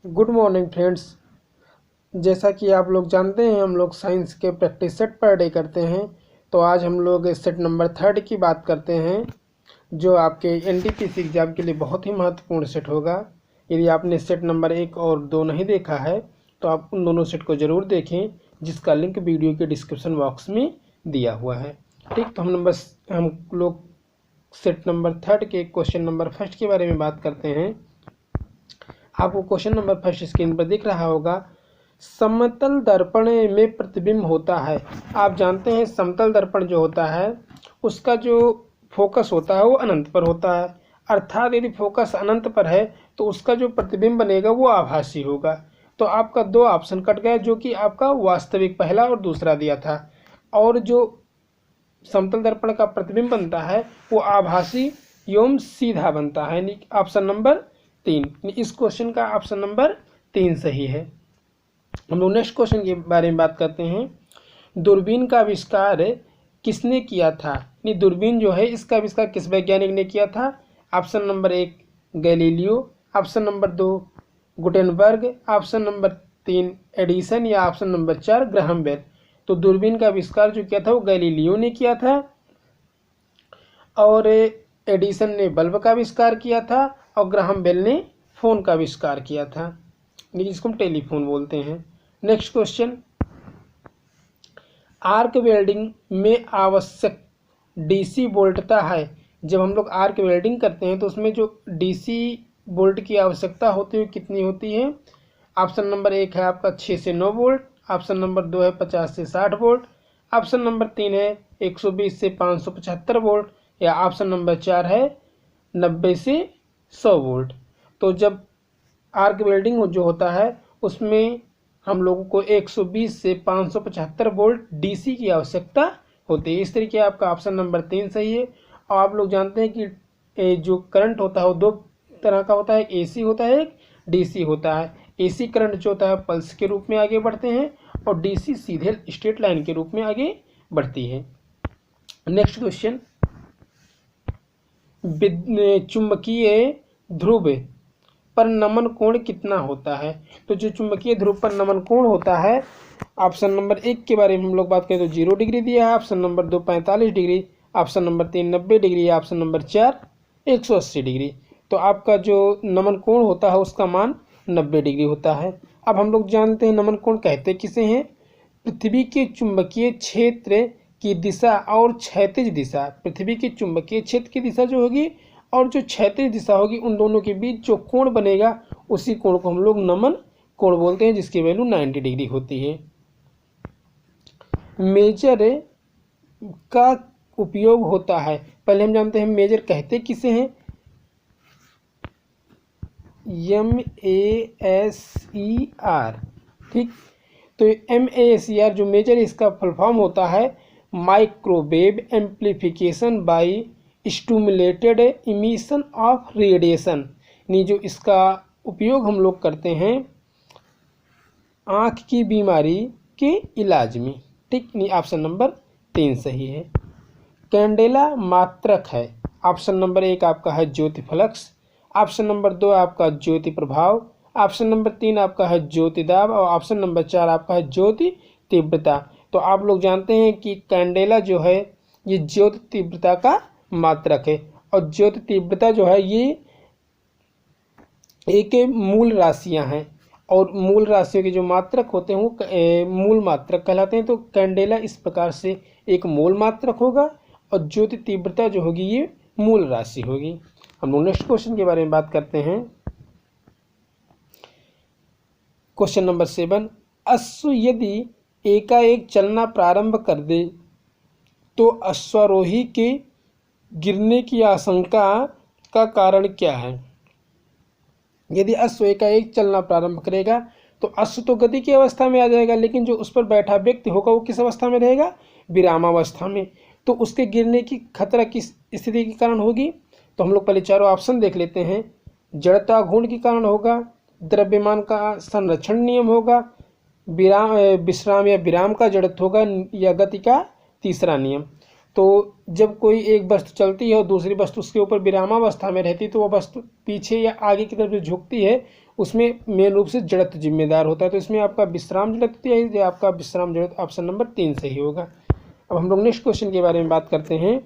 Good morning friends. जैसा कि आप लोग जानते हैं हम लोग साइंस के प्रैक्टिस सेट पर डे करते हैं। तो आज हम लोग सेट नंबर 3 की बात करते हैं, जो आपके एनटीपीसी एग्ज़ाम के लिए बहुत ही महत्वपूर्ण सेट होगा। यदि आपने सेट नंबर 1 और 2 नहीं देखा है तो आप उन दोनों सेट को ज़रूर देखें, जिसका लिंक वीडियो के डिस्क्रिप्शन बॉक्स में दिया हुआ है। ठीक, तो हम लोग सेट नंबर 3 के क्वेश्चन नंबर 1 के बारे में बात करते हैं। आपको क्वेश्चन नंबर 1 स्क्रीन पर दिख रहा होगा। समतल दर्पण में प्रतिबिंब होता है। आप जानते हैं समतल दर्पण जो होता है उसका जो फोकस होता है वो अनंत पर होता है, अर्थात यदि फोकस अनंत पर है तो उसका जो प्रतिबिंब बनेगा वो आभासी होगा। तो आपका 2 ऑप्शन कट गया, जो कि आपका वास्तविक पहला और दूसरा दिया था। और जो समतल दर्पण का प्रतिबिंब बनता है वो आभासी एवं सीधा बनता है, यानी ऑप्शन नंबर 3। इस क्वेश्चन का ऑप्शन नंबर 3 सही है। हम लोग नेक्स्ट क्वेश्चन के बारे में बात करते हैं। दूरबीन का आविष्कार किसने किया था? यानी दूरबीन जो है इसका आविष्कार किस वैज्ञानिक ने किया था? Option number 1 Galileo, option number 2 Gutenberg, option number 3 Edison या ऑप्शन नंबर 4 ग्राहम बेल। तो दूरबीन का आविष्कार जो किया था वो गैलीलियो ने किया था, और एडिसन ने बल्ब का आविष्कार किया था, और ग्राहम बेल ने फ़ोन का आविष्कार किया था, जिसको हम टेलीफोन बोलते हैं। नेक्स्ट क्वेश्चन, आर्क वेल्डिंग में आवश्यक डीसी वोल्टता है। जब हम लोग आर्क वेल्डिंग करते हैं तो उसमें जो डीसी वोल्ट की आवश्यकता होती है कितनी होती है? ऑप्शन नंबर 1 है आपका 6 से 9 वोल्ट, ऑप्शन नंबर 2 है 50 से 60 वोल्ट, ऑप्शन नंबर 3 है 120 से 575 वोल्ट, या ऑप्शन नंबर 4 है 90 से 100 वोल्ट। तो जब आर्क वेल्डिंग जो होता है उसमें हम लोगों को 120 से 575 वोल्ट डीसी की आवश्यकता होती है। इस तरीके आपका ऑप्शन नंबर 3 सही है। और आप लोग जानते हैं कि जो करंट होता है वो 2 तरह का होता है, एसी होता है, एक डीसी होता है। एसी करंट जो होता है पल्स के रूप में आगे बढ़ते हैं, और डीसी सीधे स्ट्रेट लाइन के रूप में आगे बढ़ती है। नेक्स्ट क्वेश्चन, चुंबकीय ध्रुव पर नमन कोण कितना होता है? तो जो चुंबकीय ध्रुव पर नमन कोण होता है, ऑप्शन नंबर 1 के बारे में हम लोग बात करें तो 0 डिग्री दिया है, option number 2 45 degree, option number 3 90 degree, option number 4 180 degree. तो आपका जो नमन कोण होता है उसका मान 90 डिग्री होता है। अब हम लोग जानते हैं नमन कोण कहते किसे हैं। पृथ्वी के चुंबकीय क्षेत्र की दिशा और क्षैतिज दिशा, पृथ्वी के चुंबकीय क्षेत्र की दिशा जो होगी और जो क्षैतिज दिशा होगी, उन दोनों के बीच जो कोण बनेगा उसी कोण को हम लोग नमन कोण बोलते हैं, जिसकी वैल्यू 90 डिग्री होती है। मेजर का उपयोग होता है। पहले हम जानते हैं मेजर कहते किसे हैं। MASER, ठीक। तो MASER जो मेजर इसका फुल फॉर्म होता है microwave amplification by stimulated emission of radiation. यानी जो इसका उपयोग हम लोग करते हैं आँख की बीमारी के इलाज में, ठीक। नहीं, ऑप्शन नंबर 3 सही है। कैंडेला मात्रक है। ऑप्शन नंबर 1 आपका है ज्योति फ्लक्स, ऑप्शन नंबर 2 आपका ज्योति प्रभाव, ऑप्शन नंबर 3 आपका है ज्योति दाब, और ऑप्शन नंबर 4 आपका है ज्योति तीव्रता। तो आप लोग जानते हैं कि कैंडेला जो है ये ज्योति तीव्रता का मात्रक है, और ज्योति तीव्रता जो है ये एक मूल राशियां हैं, और मूल राशियों के जो मात्रक होते हैं वो मूल मात्रक कहलाते हैं। तो कैंडेला इस प्रकार से एक मूल मात्रक होगा, और ज्योति तीव्रता जो होगी ये मूल राशि होगी। हम लोग नेक्स्ट क्वेश्चन के बारे में बात करते हैं। क्वेश्चन नंबर 7, अश्व यदि एकाएक चलना प्रारंभ कर दे तो अश्वारोही के गिरने की आशंका का कारण क्या है? यदि अश्व एकाएक चलना प्रारंभ करेगा तो अश्व तो गति की अवस्था में आ जाएगा, लेकिन जो उस पर बैठा व्यक्ति होगा वो किस अवस्था में रहेगा? विरामावस्था में। तो उसके गिरने की खतरा किस स्थिति के कारण होगी? तो हम लोग पहले चारों ऑप्शन देख लेते हैं। जड़ता घूर्ण के कारण होगा, द्रव्यमान का संरक्षण नियम होगा, विश्राम या विराम का जड़त्व होगा, या गति का तीसरा नियम। तो जब कोई एक वस्तु चलती है और दूसरी वस्तु उसके ऊपर विरामावस्था में रहती है तो वह वस्तु पीछे या आगे की तरफ जो झुकती है उसमें मेन रूप से जड़त्व जिम्मेदार होता है। तो इसमें आपका विश्राम जड़त्व या आपका विश्राम जड़त्व ऑप्शन नंबर 3 सही होगा। अब हम लोग नेक्स्ट क्वेश्चन के बारे में बात करते हैं।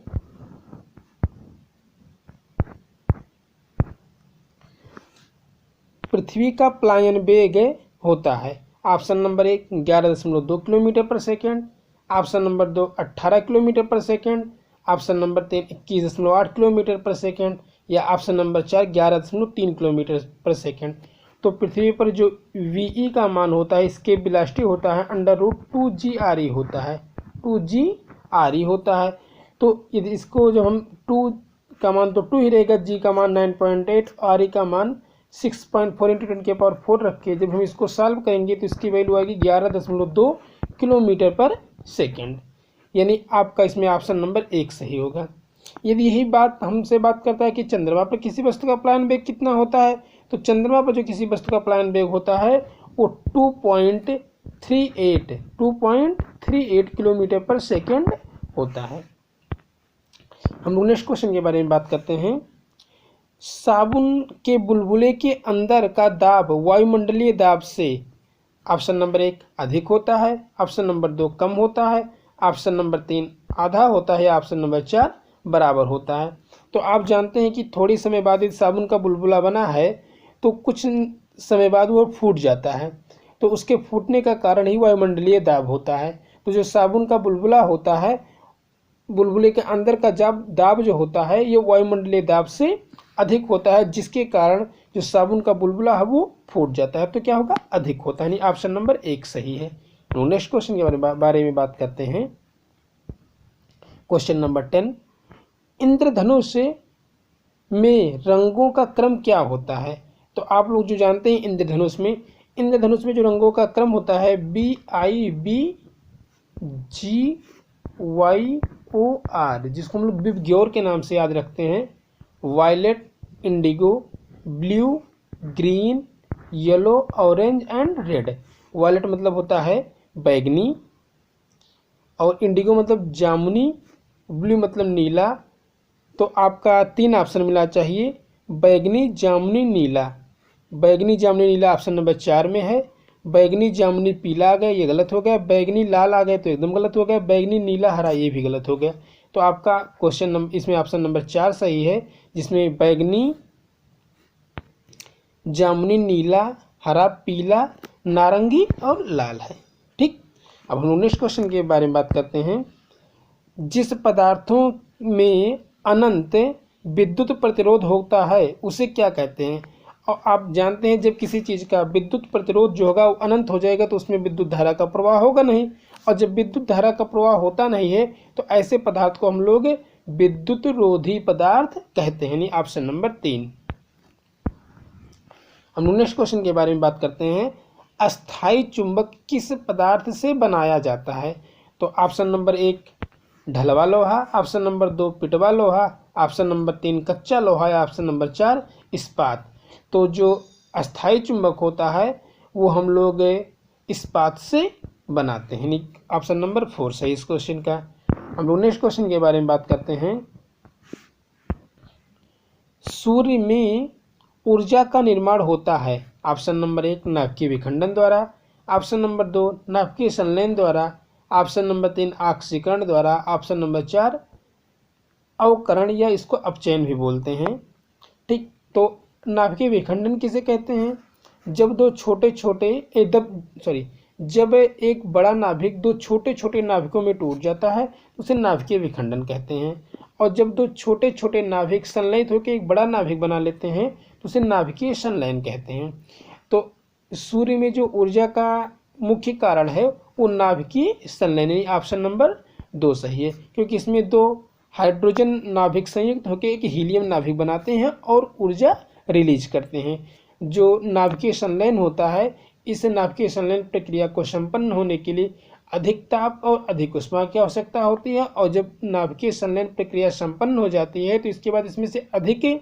पृथ्वी का प्लायन वेग होता है ऑप्शन नंबर 1 11.2 किलोमीटर पर सेकेंड, ऑप्शन नंबर 2 18 किलोमीटर पर सेकेंड, ऑप्शन नंबर 3 21.8 किलोमीटर पर सेकेंड, या ऑप्शन नंबर 4 11.3 किलोमीटर पर सेकेंड। तो पृथ्वी पर जो वी का मान होता है, इसके वेलोसिटी होता है √2GRE होता है, 2GRE होता है। तो यदि इसको जब हम 2 का मान तो 2 ही रहेगा, जी का मान 9.8, RE का मान 6.4 × 10⁴ रख के जब हम इसको सॉल्व करेंगे तो इसकी वैल्यू आएगी 11.2 किलोमीटर पर सेकेंड, यानी आपका इसमें ऑप्शन नंबर 1 सही होगा। यदि यही बात हमसे बात करता है कि चंद्रमा पर किसी वस्तु का प्लायन वेग कितना होता है, तो चंद्रमा पर जो किसी वस्तु का प्लायन वेग होता है वो 2.38 किलोमीटर पर सेकेंड होता है। हम लोग नेक्स्ट क्वेश्चन के बारे में बात करते हैं। साबुन के बुलबुले के अंदर का दाब वायुमंडलीय दाब से ऑप्शन नंबर 1 अधिक होता है, ऑप्शन नंबर 2 कम होता है, ऑप्शन नंबर 3 आधा होता है, ऑप्शन नंबर 4 बराबर होता है। तो आप जानते हैं कि थोड़ी समय बाद यदि साबुन का बुलबुला बना है तो कुछ समय बाद वो फूट जाता है, तो उसके फूटने का कारण ही वायुमंडलीय दाब होता है। तो जो साबुन का बुलबुला होता है, बुलबुले के अंदर का दाब जो होता है ये वायुमंडलीय दाब से अधिक होता है, जिसके कारण जो साबुन का बुलबुला है वो फूट जाता है। तो क्या होगा, अधिक होता है, यानी ऑप्शन नंबर 1 सही है। तो नेक्स्ट क्वेश्चन के बारे में बात करते हैं। क्वेश्चन नंबर 10, इंद्रधनुष में रंगों का क्रम क्या होता है? तो आप लोग जो जानते हैं इंद्रधनुष में जो रंगों का क्रम होता है BIBGYOR, जिसको हम लोग विबग्योर के नाम से याद रखते हैं। Violet, indigo, blue, green, yellow, orange and red. Violet मतलब होता है बैगनी, और इंडिगो मतलब जामुनी, ब्लू मतलब नीला। तो आपका 3 ऑप्शन मिला चाहिए, बैगनी, जामुनी, नीला। बैगनी, जामुनी, नीला ऑप्शन नंबर 4 में है। बैगनी, जामुनी, पीला आ गया, ये गलत हो गया। बैगनी, लाल आ गया तो एकदम गलत हो गया। बैगनी, नीला, हरा, ये भी गलत हो गया। तो आपका क्वेश्चन नंबर इसमें ऑप्शन नंबर 4 सही है, जिसमें बैगनी, जामुनी, नीला, हरा, पीला, नारंगी और लाल है। ठीक, अब हम नेक्स्ट क्वेश्चन के बारे में बात करते हैं। जिस पदार्थों में अनंत विद्युत प्रतिरोध होता है उसे क्या कहते हैं? और आप जानते हैं जब किसी चीज़ का विद्युत प्रतिरोध जो होगा वो अनंत हो जाएगा तो उसमें विद्युत धारा का प्रवाह होगा नहीं, और जब विद्युत धारा का प्रवाह होता नहीं है तो ऐसे पदार्थ को हम लोग विद्युत रोधी पदार्थ कहते हैं, यानी ऑप्शन नंबर 3। हम लोग नेक्स्ट क्वेश्चन के बारे में बात करते हैं। अस्थायी चुंबक किस पदार्थ से बनाया जाता है? तो ऑप्शन नंबर 1 ढलवा लोहा, ऑप्शन नंबर 2 पिटवा लोहा, ऑप्शन नंबर 3 कच्चा लोहा, या ऑप्शन नंबर 4 इस्पात। तो जो अस्थायी चुंबक होता है वो हम लोग इस्पात से बनाते हैं, ऑप्शन नंबर 4 सही इस क्वेश्चन का। हम लोग नेक्स्ट क्वेश्चन के बारे में बात करते हैं। सूर्य में ऊर्जा का निर्माण होता है, ऑप्शन नंबर 1 नाभिकीय विखंडन द्वारा, ऑप्शन नंबर 2 नाभिकीय संलयन द्वारा, ऑप्शन नंबर 3 ऑक्सीकरण द्वारा, ऑप्शन नंबर 4 अवकरण या इसको अपचयन भी बोलते हैं। ठीक, तो नाभिकीय विखंडन किसे कहते हैं? जब जब एक बड़ा नाभिक 2 छोटे छोटे नाभिकों में टूट जाता है तो उसे नाभिकीय विखंडन कहते हैं, और जब 2 छोटे छोटे नाभिक संलयित होकर एक बड़ा नाभिक बना लेते हैं तो उसे नाभिकीय संलयन कहते हैं। तो सूर्य में जो ऊर्जा का मुख्य कारण है वो नाभिकीय संलयन, ऑप्शन नंबर 2 सही है, क्योंकि इसमें 2 हाइड्रोजन नाभिक संयुक्त होकर एक हीलियम नाभिक बनाते हैं और ऊर्जा रिलीज करते हैं। जो नाभिकीय संलयन होता है, इस नाभिकीय संलयन प्रक्रिया को संपन्न होने के लिए अधिक ताप और अधिक ऊष्मा की आवश्यकता होती है, और जब नाभिकीय संलयन प्रक्रिया संपन्न हो जाती है तो इसके बाद इसमें से अधिक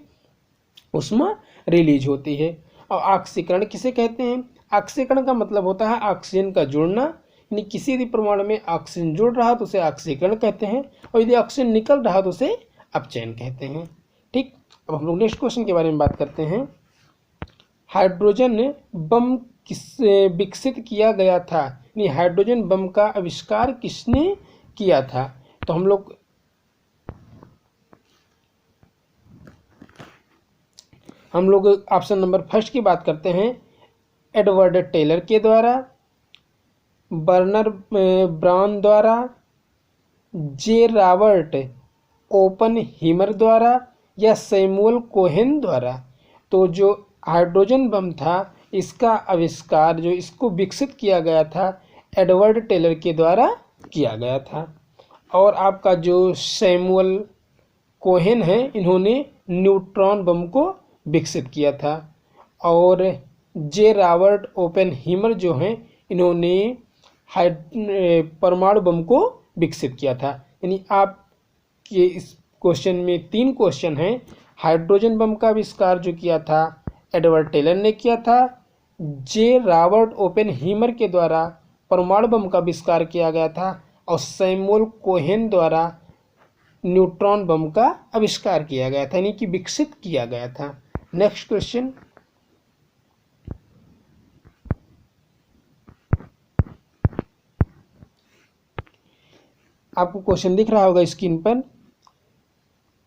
ऊष्मा रिलीज होती है। और ऑक्सीकरण किसे कहते हैं? ऑक्सीकरण का मतलब होता है ऑक्सीजन का जुड़ना, यानी किसी भी परमाणु में ऑक्सीजन जुड़ रहा तो उसे ऑक्सीकरण कहते हैं, और यदि ऑक्सीजन निकल रहा तो उसे अपचयन कहते हैं। ठीक, अब हम लोग नेक्स्ट क्वेश्चन के बारे में बात करते हैं। हाइड्रोजन बम किससे विकसित किया गया था, यानी हाइड्रोजन बम का आविष्कार किसने किया था? तो हम लोग ऑप्शन नंबर फर्स्ट की बात करते हैं। एडवर्ड टेलर के द्वारा, बर्नर ब्राउन द्वारा, जे रॉबर्ट ओपनहीमर द्वारा या सैमुअल कोहेन द्वारा। तो जो हाइड्रोजन बम था इसका आविष्कार, जो इसको विकसित किया गया था, एडवर्ड टेलर के द्वारा किया गया था। और आपका जो सैमुअल कोहेन है, इन्होंने न्यूट्रॉन बम को विकसित किया था। और जे रॉबर्ट ओपेनहीमर जो हैं, इन्होंने परमाणु बम को विकसित किया था। यानी आपके इस क्वेश्चन में 3 क्वेश्चन हैं। हाइड्रोजन बम का आविष्कार जो किया था एडवर्ड टेलर ने किया था, जे रॉबर्ट ओपेनहीमर के द्वारा परमाणु बम का आविष्कार किया गया था, और सैमुअल कोहेन द्वारा न्यूट्रॉन बम का आविष्कार किया गया था, यानी कि विकसित किया गया था। नेक्स्ट क्वेश्चन, आपको क्वेश्चन दिख रहा होगा स्क्रीन पर।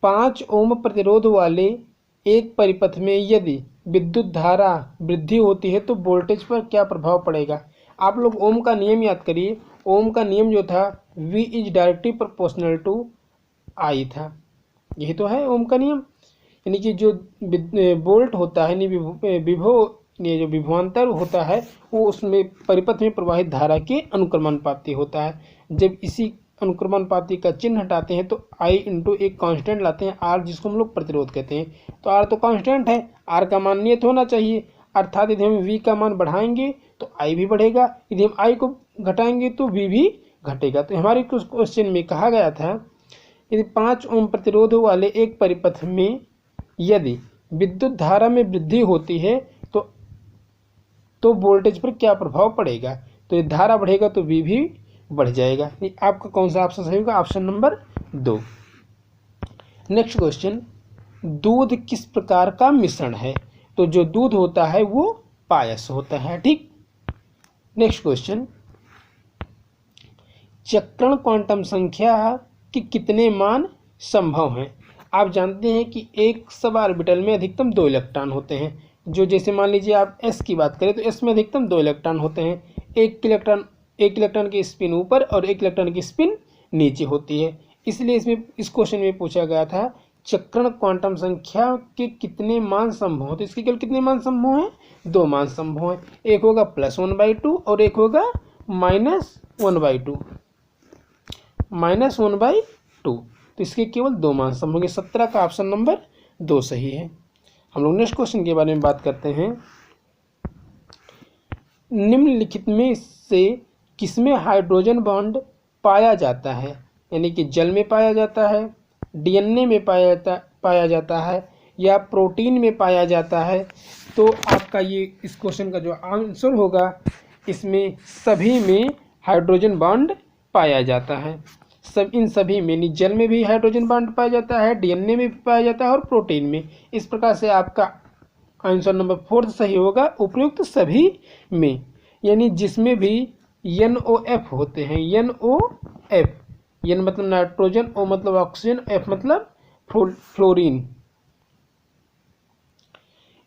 5 ओम प्रतिरोध वाले एक परिपथ में यदि विद्युत धारा वृद्धि होती है तो वोल्टेज पर क्या प्रभाव पड़ेगा? आप लोग ओम का नियम याद करिए। ओम का नियम जो था V is directly proportional to I था। यही तो है ओम का नियम। यानी कि जो वोल्ट होता है, यानी जो विभवांतर होता है, वो उसमें परिपथ में प्रवाहित धारा के अनुक्रमानुपाती होता है। जब इसी अनुक्रमानुपाती का चिन्ह हटाते हैं तो I इंटू एक कांस्टेंट लाते हैं R, जिसको हम लोग प्रतिरोध कहते हैं। तो R तो कांस्टेंट है, R का मान नियत होना चाहिए। अर्थात यदि हम V का मान बढ़ाएंगे तो I भी बढ़ेगा, यदि हम I को घटाएंगे तो V भी घटेगा। तो हमारे क्वेश्चन में कहा गया था, यदि 5 ओम प्रतिरोध वाले एक परिपथ में यदि विद्युत धारा में वृद्धि होती है तो वोल्टेज पर क्या प्रभाव पड़ेगा? तो ये धारा बढ़ेगा तो V भी बढ़ जाएगा। आपका कौन सा ऑप्शन सही होगा? Option number 2। नेक्स्ट क्वेश्चन, दूध किस प्रकार का मिश्रण है? तो जो दूध होता है वो पायस होता है। ठीक। नेक्स्ट क्वेश्चन, चक्रण क्वांटम संख्या के कितने मान संभव हैं? आप जानते हैं कि एक सब ऑर्बिटल में अधिकतम 2 इलेक्ट्रॉन होते हैं। जो जैसे मान लीजिए आप S की बात करें तो S में अधिकतम 2 इलेक्ट्रॉन होते हैं। एक इलेक्ट्रॉन की स्पिन ऊपर और एक इलेक्ट्रॉन की स्पिन नीचे होती है। इसलिए इस क्वेश्चन में पूछा गया था चक्रण क्वांटम संख्या के कितने मान संभव हैं। तो इसके केवल कितने मान संभव हैं? 2 मान संभव हैं। एक होगा +1/2 और एक होगा -1/2। -1/2। तो इसके केवल 2 मान संभव होंगे। 17 का ऑप्शन नंबर 2 सही है। हम लोग नेक्स्ट क्वेश्चन के बारे में बात करते हैं। निम्नलिखित में से किसमें हाइड्रोजन बॉन्ड पाया जाता है? यानी कि जल में पाया जाता है, DNA में पाया जाता है, या प्रोटीन में पाया जाता है? तो आपका ये इस क्वेश्चन का जो आंसर होगा, इसमें सभी में हाइड्रोजन बॉन्ड पाया जाता है। इन सभी में, जल में भी हाइड्रोजन बॉन्ड पाया जाता है, DNA में भी पाया जाता है और प्रोटीन में। इस प्रकार से आपका आंसर नंबर 4 सही होगा, उपयुक्त सभी में। यानी जिसमें भी NOF होते हैं, NOF, N मतलब नाइट्रोजन, O मतलब ऑक्सीजन, F मतलब फ्लोरीन,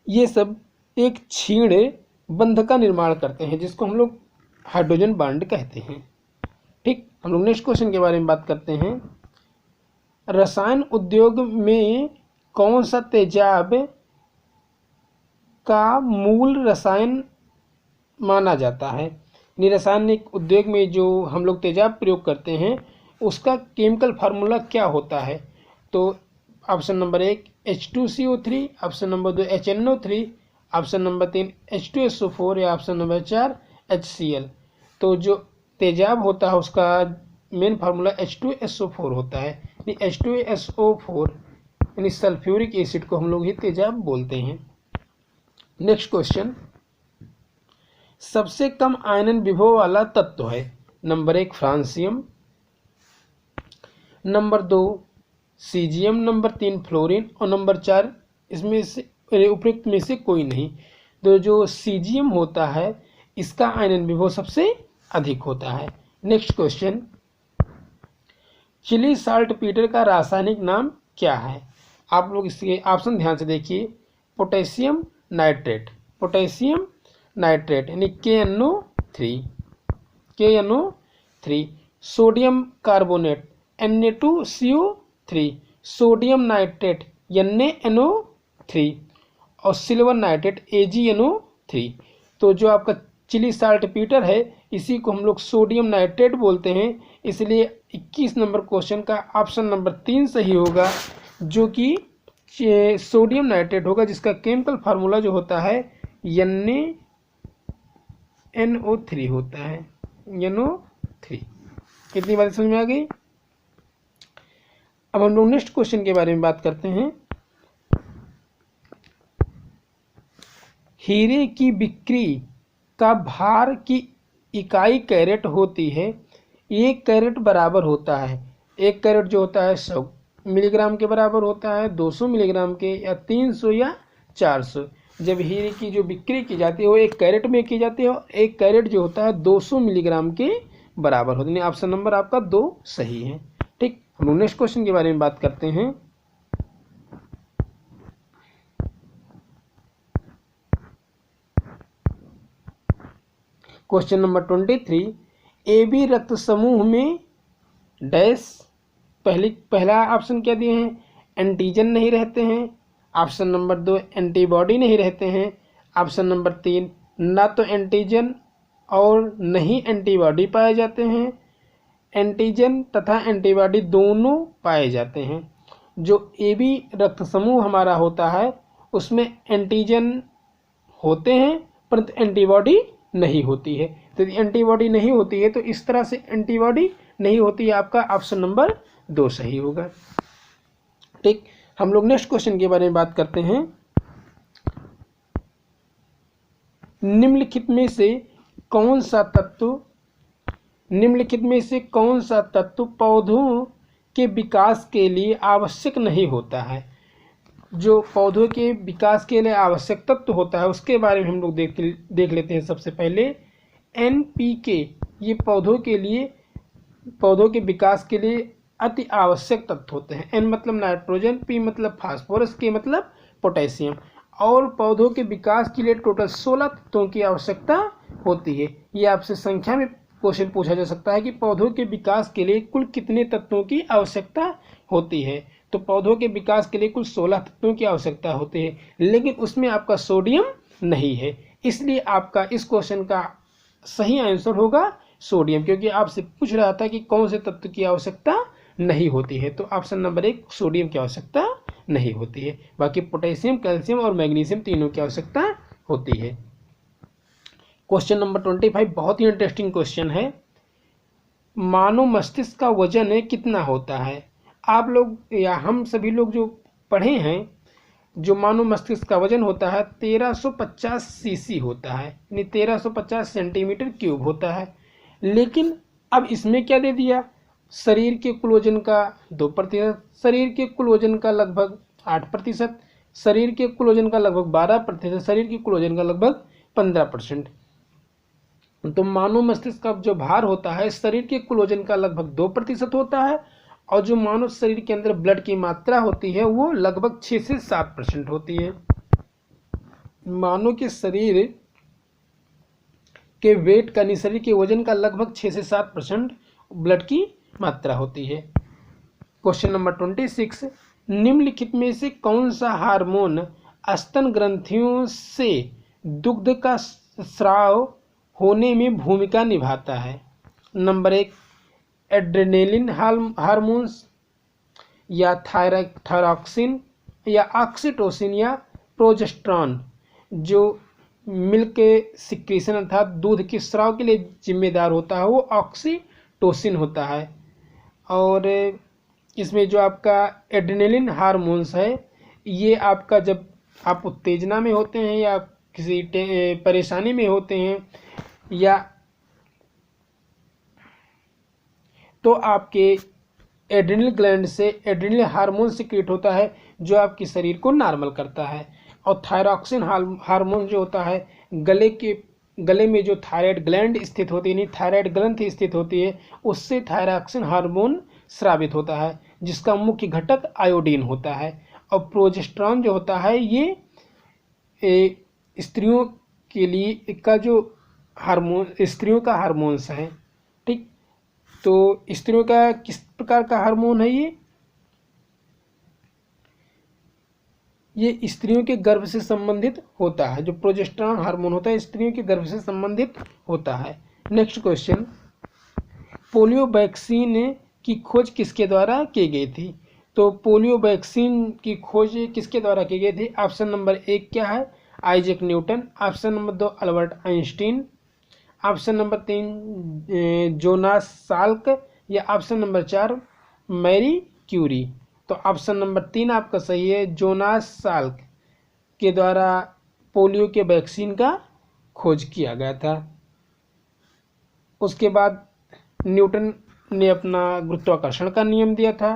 ये सब एक क्षीण बंध का निर्माण करते हैं, जिसको हम लोग हाइड्रोजन बॉन्ड कहते हैं। ठीक। हम लोग नेक्स्ट क्वेश्चन के बारे में बात करते हैं। रसायन उद्योग में कौन सा तेजाब का मूल रसायन माना जाता है? रासायनिक उद्योग में जो हम लोग तेजाब प्रयोग करते हैं उसका केमिकल फार्मूला क्या होता है? तो option number 1 H2CO3, option number 2 HNO3, option number 3 H2SO4 या ऑप्शन नंबर 4 HCl। तो जो तेजाब होता है उसका मेन फार्मूला H2SO4 होता है। H2SO4 यानी सल्फ्यूरिक एसिड को हम लोग ही तेजाब बोलते हैं। नेक्स्ट क्वेश्चन, सबसे कम आयनन विभव वाला तत्व है? Number 1 francium, number 2 caesium, number 3 fluorine और नंबर 4 इसमें से उपयुक्त में से कोई नहीं। तो जो सीजियम होता है इसका आयनन विभव सबसे अधिक होता है। Next question, Chile saltpetre का रासायनिक नाम क्या है? आप लोग इसके ऑप्शन ध्यान से देखिए। पोटेशियम नाइट्रेट, पोटेशियम नाइट्रेट यानी KNO3, sodium carbonate Na2CO3, sodium nitrate NaNO3 और सिल्वर नाइट्रेट AgNO3। तो जो आपका चिली साल्ट पीटर है इसी को हम लोग सोडियम नाइट्रेट बोलते हैं, इसलिए 21 नंबर क्वेश्चन का ऑप्शन नंबर 3 सही होगा, जो कि सोडियम नाइट्रेट होगा, जिसका केमिकल फार्मूला जो होता है NaNO3 होता है, NO3। कितनी बात समझ में आ गई? अब हम लोग नेक्स्ट क्वेश्चन के बारे में बात करते हैं। हीरे की बिक्री का भार की इकाई कैरेट होती है। 1 कैरेट बराबर होता है, 1 कैरेट जो होता है 100 मिलीग्राम के बराबर होता है, 200 मिलीग्राम के, या 300 या 400। जब हीरे की जो बिक्री की जाती है वो 1 कैरेट में की जाती है, और 1 कैरेट जो होता है 200 मिलीग्राम के बराबर होता है। ऑप्शन नंबर आपका 2 सही है। ठीक, हम लोग नेक्स्ट क्वेश्चन के बारे में बात करते हैं। क्वेश्चन नंबर 23, AB रक्त समूह में डैश, पहला ऑप्शन क्या दिए हैं? एंटीजन नहीं रहते हैं। ऑप्शन नंबर 2 एंटीबॉडी नहीं रहते हैं। ऑप्शन नंबर 3 ना तो एंटीजन और नहीं एंटीबॉडी पाए जाते हैं। एंटीजन तथा एंटीबॉडी दोनों पाए जाते हैं। जो AB रक्त समूह हमारा होता है उसमें एंटीजन होते हैं परंतु एंटीबॉडी नहीं होती है। तो एंटीबॉडी नहीं होती है तो इस तरह से एंटीबॉडी नहीं होती है, आपका ऑप्शन नंबर 2 सही होगा। ठीक, हम लोग नेक्स्ट क्वेश्चन के बारे में बात करते हैं। निम्नलिखित में से कौन सा तत्व पौधों के विकास के लिए आवश्यक नहीं होता है? जो पौधों के विकास के लिए आवश्यक तत्व होता है उसके बारे में हम लोग देख लेते हैं। सबसे पहले NPK, ये पौधों के विकास के लिए अति आवश्यक तत्व होते हैं। N मतलब नाइट्रोजन, P मतलब फास्फोरस, K मतलब पोटेशियम। और पौधों के विकास के लिए टोटल 16 तत्वों की आवश्यकता होती है। ये आपसे संख्या में क्वेश्चन पूछा जा सकता है कि पौधों के विकास के लिए कुल कितने तत्वों की आवश्यकता होती है। तो पौधों के विकास के लिए कुल 16 तत्वों की आवश्यकता होती है, लेकिन उसमें आपका सोडियम नहीं है, इसलिए आपका इस क्वेश्चन का सही आंसर होगा सोडियम, क्योंकि आपसे पूछ रहा था कि कौन से तत्व की आवश्यकता नहीं होती है। तो ऑप्शन नंबर 1 सोडियम की आवश्यकता नहीं होती है। बाकी पोटेशियम, कैल्शियम और मैग्नीशियम तीनों की आवश्यकता होती है। क्वेश्चन नंबर 25 बहुत ही इंटरेस्टिंग क्वेश्चन है। मानव मस्तिष्क का वजन कितना होता है? आप लोग या हम सभी लोग जो पढ़े हैं, जो मानव मस्तिष्क का वजन होता है 1350 cc होता है, यानी 1350 सेंटीमीटर क्यूब होता है। लेकिन अब इसमें क्या दे दिया? शरीर के कुल वजन का 2%, शरीर के कुल वजन का लगभग 8%, शरीर के कुल वजन का लगभग 12%, शरीर के कुल वजन का लगभग 15%। तो मानव मस्तिष्क का जो भार होता है शरीर के कुल वजन का लगभग 2% होता है, और जो मानव शरीर के अंदर ब्लड की मात्रा होती है वो लगभग 6 से 7% होती है। मानव के शरीर के वेट का, शरीर के वजन का लगभग 6 से 7% ब्लड की मात्रा होती है। क्वेश्चन नंबर 26, निम्नलिखित में से कौन सा हार्मोन स्तन ग्रंथियों से दुग्ध का स्राव होने में भूमिका निभाता है? नंबर 1 एड्रेनलिन हार्मोन्स, या थायरॉक्सिन, या ऑक्सीटोसिन, या प्रोजेस्टेरॉन। जो मिल्क के सिक्रीशन अर्थात दूध के स्राव के लिए जिम्मेदार होता है वो ऑक्सीटोसिन होता है। और इसमें जो आपका एड्रेनलिन हार्मोन्स है ये आपका जब आप उत्तेजना में होते हैं या किसी परेशानी में होते हैं या तो आपके एड्रेनल ग्लैंड से एड्रेनल हार्मोन सिक्रेट होता है जो आपके शरीर को नॉर्मल करता है। और थायरॉक्सिन हार्मोन जो होता है गले में जो थायराइड ग्लैंड स्थित होती है, यानी थायराइड ग्रंथि स्थित होती है, उससे थायरॉक्सिन हार्मोन स्रावित होता है, जिसका मुख्य घटक आयोडीन होता है। और प्रोजेस्टेरॉन जो होता है ये स्त्रियों के लिए का जो हार्मोन, स्त्रियों का हार्मोन्स है। ठीक, तो स्त्रियों का किस प्रकार का हार्मोन है ये स्त्रियों के गर्भ से संबंधित होता है। जो प्रोजेस्टेरॉन हार्मोन होता है स्त्रियों के गर्भ से संबंधित होता है। नेक्स्ट क्वेश्चन, पोलियो वैक्सीन की खोज किसके द्वारा की गई थी? तो पोलियो वैक्सीन की खोज किसके द्वारा की गई थी? ऑप्शन नंबर 1 क्या है? Isaac Newton. Option number 2 Albert Einstein. Option number 3 Jonas Salk. या ऑप्शन नंबर 4 मैरी क्यूरी। तो ऑप्शन नंबर 3 आपका सही है, जोनास साल्क के द्वारा पोलियो के वैक्सीन का खोज किया गया था। उसके बाद न्यूटन ने अपना गुरुत्वाकर्षण का नियम दिया था।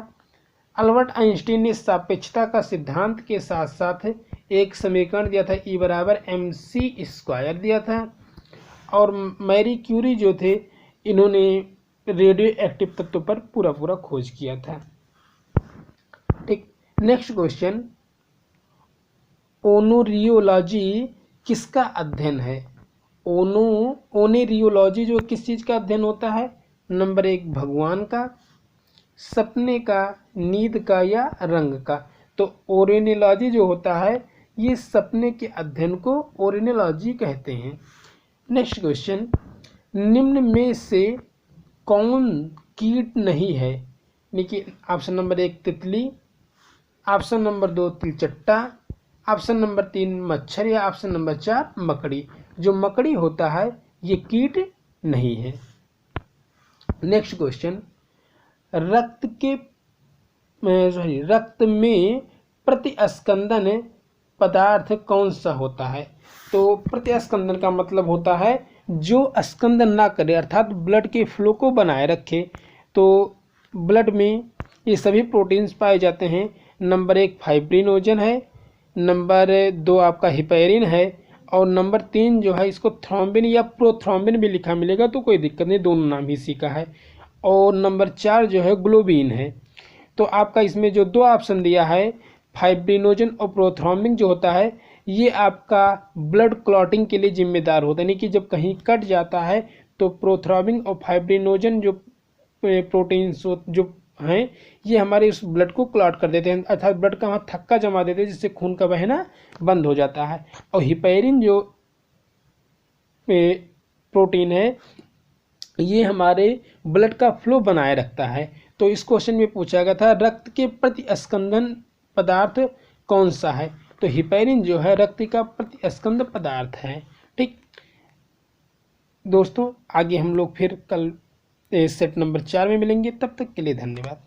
अल्बर्ट आइंस्टीन ने सापेक्षता का सिद्धांत के साथ साथ एक समीकरण दिया था, E बराबर mc² दिया था। और मैरी क्यूरी जो थे इन्होंने रेडियो एक्टिव तत्वों पर पूरा खोज किया था। ठीक, नेक्स्ट क्वेश्चन, ओनोरियोलॉजी किसका अध्ययन है? ओनेरियोलॉजी जो किस चीज का अध्ययन होता है? नंबर 1 भगवान का, सपने का, नींद का या रंग का। तो ओरेनियोलॉजी जो होता है ये सपने के अध्ययन को ओरेनियोलॉजी कहते हैं। नेक्स्ट क्वेश्चन, निम्न में से कौन कीट नहीं है? देखिए ऑप्शन नंबर 1 तितली, ऑप्शन नंबर 2 तिलचट्टा, ऑप्शन नंबर 3 मच्छर या ऑप्शन नंबर 4 मकड़ी। जो मकड़ी होता है ये कीट नहीं है। नेक्स्ट क्वेश्चन, रक्त में प्रतिस्पंदन पदार्थ कौन सा होता है? तो प्रतिस्पंदन का मतलब होता है जो स्कंदन ना करे, अर्थात ब्लड के फ्लो को बनाए रखे। तो ब्लड में ये सभी प्रोटीन्स पाए जाते हैं। नंबर 1 फाइब्रिनोजन है, नंबर 2 आपका हिपेरिन है, और नंबर 3 जो है इसको थ्रोम्बिन या प्रोथ्रोम्बिन भी लिखा मिलेगा तो कोई दिक्कत नहीं, दोनों नाम इसी का है। और नंबर 4 जो है ग्लोबिन है। तो आपका इसमें जो 2 ऑप्शन दिया है फाइब्रिनोजन और प्रोथ्रोम्बिन जो होता है ये आपका ब्लड क्लॉटिंग के लिए जिम्मेदार होता है, यानी कि जब कहीं कट जाता है तो प्रोथ्रोम्बिन और फाइब्रिनोजन जो प्रोटीन्स जो हैं ये हमारे उस ब्लड को क्लॉट कर देते हैं, अर्थात ब्लड का वहाँ थक्का जमा देते हैं जिससे खून का बहना बंद हो जाता है। और हिपेरिन जो प्रोटीन है ये हमारे ब्लड का फ्लो बनाए रखता है। तो इस क्वेश्चन में पूछा गया था रक्त के प्रतिस्पंदन पदार्थ कौन सा है? तो हिपेरिन जो है रक्त का प्रतिस्पंदन पदार्थ है। ठीक दोस्तों, आगे हम लोग फिर कल सेट नंबर 4 में मिलेंगे, तब तक के लिए धन्यवाद।